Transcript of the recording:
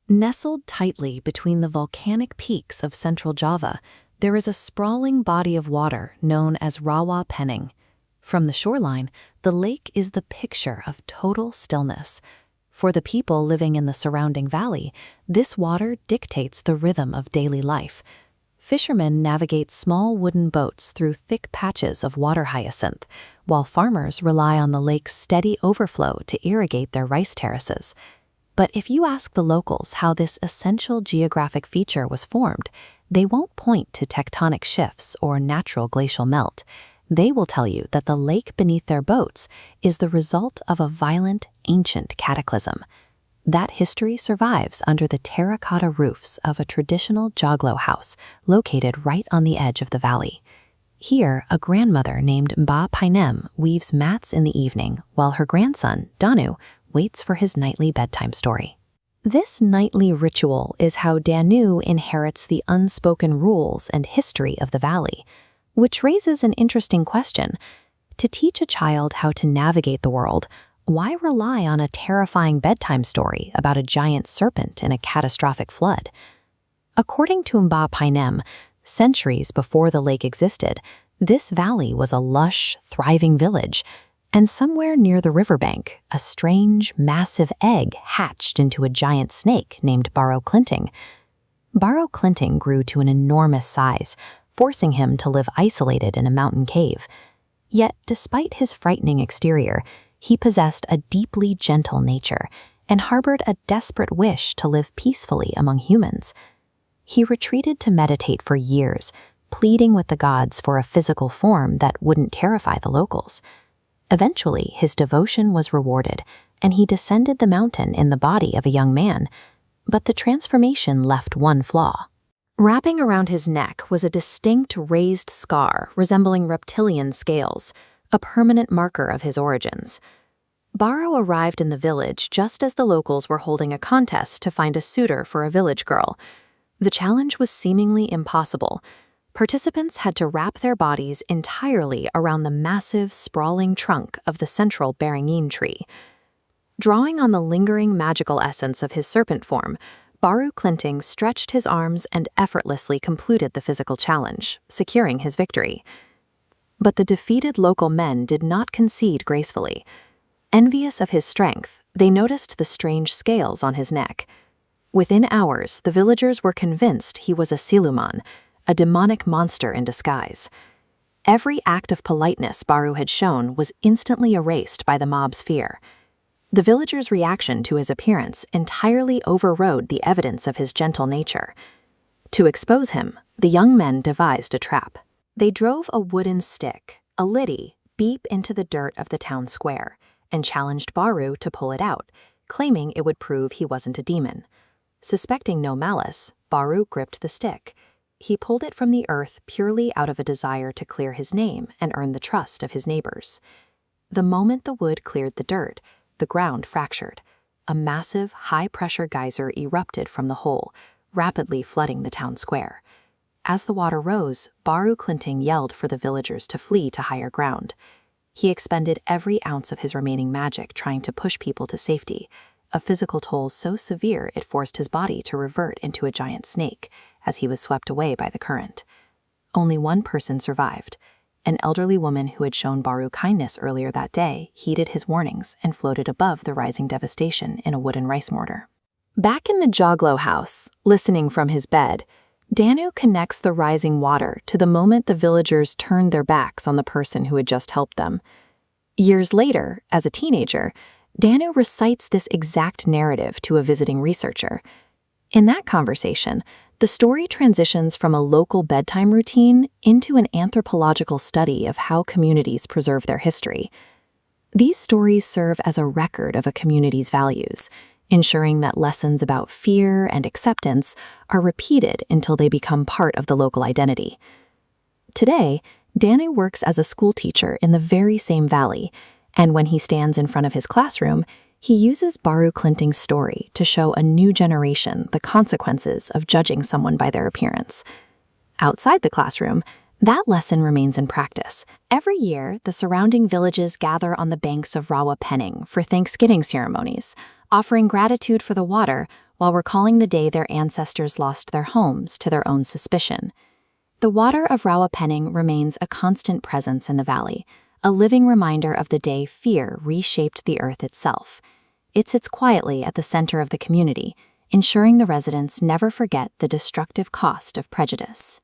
Nestled tightly between the volcanic peaks of central Java, there is a sprawling body of water known as Rawa Pening. From the shoreline, the lake is the picture of total stillness. For the people living in the surrounding valley, this water dictates the rhythm of daily life. Fishermen navigate small wooden boats through thick patches of water hyacinth, while farmers rely on the lake's steady overflow to irrigate their rice terraces. But if you ask the locals how this essential geographic feature was formed, they won't point to tectonic shifts or natural glacial melt. They will tell you that the lake beneath their boats is the result of a violent, ancient cataclysm. That history survives under the terracotta roofs of a traditional joglo house located right on the edge of the valley. Here, a grandmother named Baru Klinting weaves mats in the evening while her grandson, Danu, waits for his nightly bedtime story. This nightly ritual is how Danu inherits the unspoken rules and history of the valley, which raises an interesting question. To teach a child how to navigate the world, why rely on a terrifying bedtime story about a giant serpent in a catastrophic flood? According to Baru Klinting, centuries before the lake existed, this valley was a lush, thriving village, and somewhere near the riverbank, a strange, massive egg hatched into a giant snake named Baru Klinting. Baru Klinting grew to an enormous size, forcing him to live isolated in a mountain cave. Yet, despite his frightening exterior, he possessed a deeply gentle nature and harbored a desperate wish to live peacefully among humans. He retreated to meditate for years, pleading with the gods for a physical form that wouldn't terrify the locals. Eventually, his devotion was rewarded, and he descended the mountain in the body of a young man. But the transformation left one flaw. Wrapping around his neck was a distinct raised scar resembling reptilian scales, a permanent marker of his origins. Baru arrived in the village just as the locals were holding a contest to find a suitor for a village girl. The challenge was seemingly impossible. Participants had to wrap their bodies entirely around the massive, sprawling trunk of the central beringine tree. Drawing on the lingering magical essence of his serpent form, Baru Klinting stretched his arms and effortlessly completed the physical challenge, securing his victory. But the defeated local men did not concede gracefully. Envious of his strength, they noticed the strange scales on his neck. Within hours, the villagers were convinced he was a siluman, a demonic monster in disguise. Every act of politeness Baru had shown was instantly erased by the mob's fear. The villagers' reaction to his appearance entirely overrode the evidence of his gentle nature. To expose him, the young men devised a trap. They drove a wooden stick, a liddy, deep into the dirt of the town square, and challenged Baru to pull it out, claiming it would prove he wasn't a demon. Suspecting no malice, Baru gripped the stick. He pulled it from the earth purely out of a desire to clear his name and earn the trust of his neighbors. The moment the wood cleared the dirt, the ground fractured. A massive, high-pressure geyser erupted from the hole, rapidly flooding the town square. As the water rose, Baru Klinting yelled for the villagers to flee to higher ground. He expended every ounce of his remaining magic trying to push people to safety, a physical toll so severe it forced his body to revert into a giant snake as he was swept away by the current. Only one person survived. An elderly woman who had shown Baru kindness earlier that day heeded his warnings and floated above the rising devastation in a wooden rice mortar. Back in the joglo house, listening from his bed, Danu connects the rising water to the moment the villagers turned their backs on the person who had just helped them. Years later, as a teenager, Danu recites this exact narrative to a visiting researcher. In that conversation, the story transitions from a local bedtime routine into an anthropological study of how communities preserve their history. These stories serve as a record of a community's values, ensuring that lessons about fear and acceptance are repeated until they become part of the local identity. Today, Danu works as a school teacher in the very same valley, and when he stands in front of his classroom, he uses Baru Klinting's story to show a new generation the consequences of judging someone by their appearance. Outside the classroom, that lesson remains in practice. Every year, the surrounding villages gather on the banks of Rawa Pening for Thanksgiving ceremonies, offering gratitude for the water while recalling the day their ancestors lost their homes to their own suspicion. The water of Rawa Pening remains a constant presence in the valley, a living reminder of the day fear reshaped the earth itself. It sits quietly at the center of the community, ensuring the residents never forget the destructive cost of prejudice.